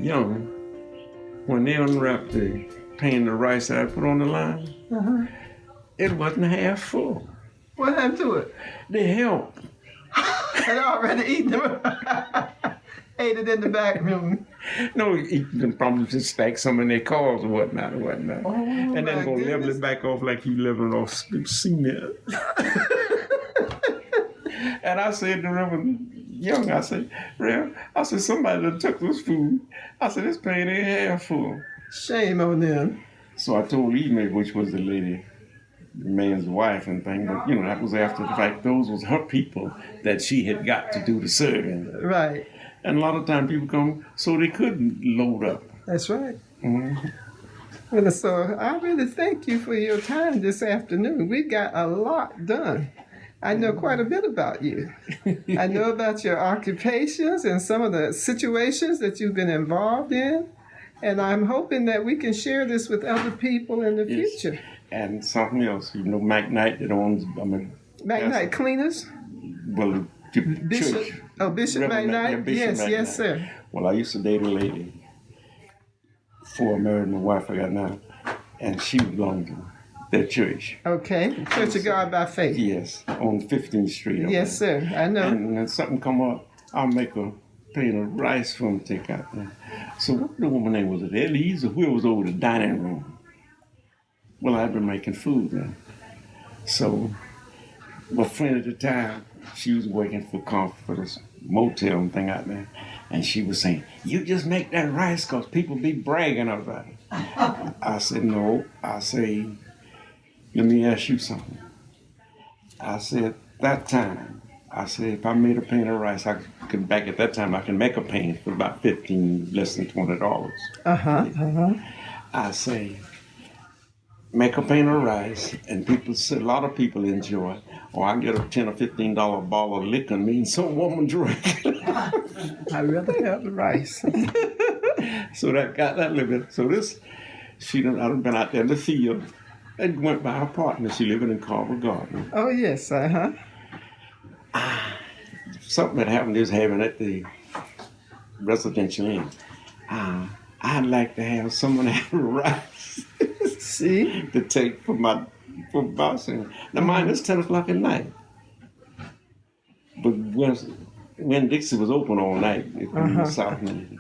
young, when they unwrapped the pan of rice that I put on the line, it wasn't half full. What happened to it? They helped. Had already eaten them. Ate it in the back room. No, you can probably just stack some in their cars or whatnot. Oh, and then go level it back off like you leveling off cement. And I said to Reverend Young, I said, Rev, I said, somebody that took this food. I said, this pan ain't half full. Shame on them. So I told Eve, which was the lady, the man's wife and thing, but you know, that was after the fact. Those was her people that she had got to do the serving. Right. And a lot of times people come so they couldn't load up. That's right. Mm-hmm. Well, so I really thank you for your time this afternoon. We got a lot done. I know quite a bit about you. I know about your occupations and some of the situations that you've been involved in. And I'm hoping that we can share this with other people in the future. And something else, you know, McKnight that owns... McKnight Cleaners? Well, Bishop. church. Oh, Bishop McKnight? Yeah, Bishop Yes, McKnight. yes, sir. Well, I used to date a lady before I married my wife I got now, and she belonged to that church. Okay. Church of God by Faith. Yes, on 15th Street. Yes, sir. I know. And when something come up, I'll make a pan of rice for them to take out there. So what the woman name was it? Elise or who was over the dining room? Well, I'd been making food then. So my friend at the time, she was working for this motel and thing out there. And she was saying, you just make that rice because people be bragging about it. I said, no. I say, let me ask you something. I said, that time, I said, if I made a pan of rice, I could, back at that time, I can make a pan for about less than $20. I say, make a pan of rice, and people say, a lot of people enjoy it. Or I get a $10 or $15 bottle of liquor, mean some woman drink. I'd rather have the rice. So that got that little bit. So this, I'd been out there in the field and went by her partner. She living in Carver Garden. Oh, yes, Something that happened is having at the residential inn. I'd like to have someone have rice. See? To take for bossing. Now mine is 10 o'clock at night. But when Dixie was open all night, in the South End.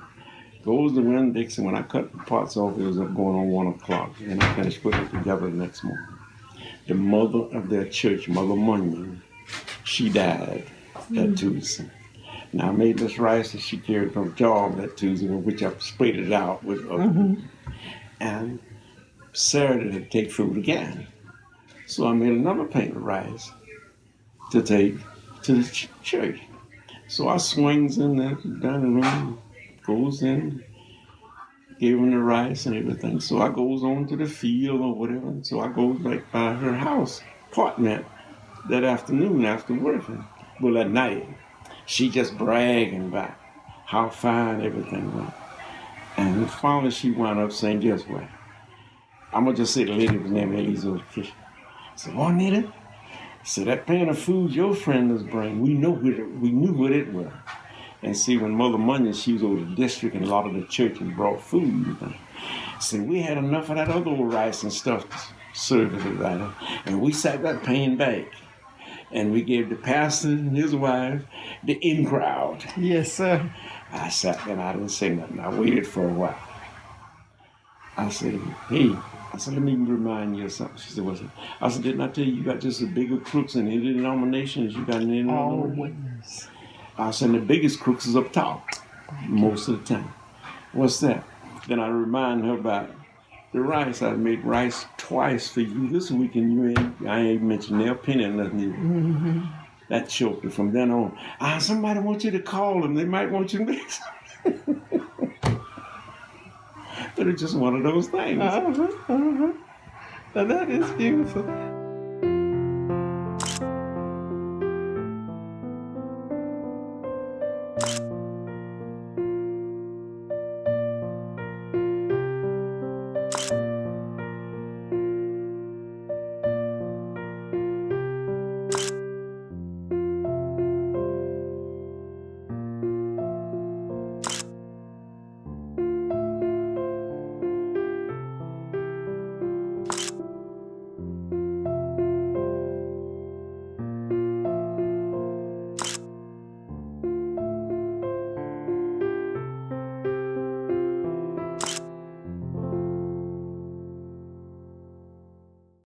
Goes to Win Dixie. When I cut the parts off, it was up going on 1 o'clock. And I finished putting it together the next morning. The mother of their church, Mother Munyon, she died that Tuesday. Now I made this rice that she carried from a job that Tuesday, which I sprayed it out with. And Saturday to take food again. So I made another pan of rice to take to the church. So I swings in the dining room, goes in, gave him the rice and everything. So I goes on to the field or whatever. So I goes right by her house, apartment, that afternoon after working. Well, at night, she just bragging about how fine everything went. And finally she wound up saying, guess what? I'm going to just say the lady was named Elise over the kitchen. I said, Juanita, so that pan of food your friend was bringing, we knew what it was. And see, when Mother Munyon, she was over the district and a lot of the churches brought food. So we had enough of that other old rice and stuff to serve everybody. And we sat that pan back. And we gave the pastor and his wife the in crowd. Yes, sir. I sat there and I didn't say nothing. I waited for a while. I said, hey, let me remind you of something. She said, what's it? I said, didn't I tell you got just the bigger crooks in any denominations you got in any Always. I said, the biggest crooks is up top, most of the time. What's that? Then I remind her about the rice. I made rice twice for you this week, and I ain't mentioned their penny or nothing. That choked her from then on. Somebody wants you to call them. They might want you to make something. But it's just one of those things. Now that is beautiful.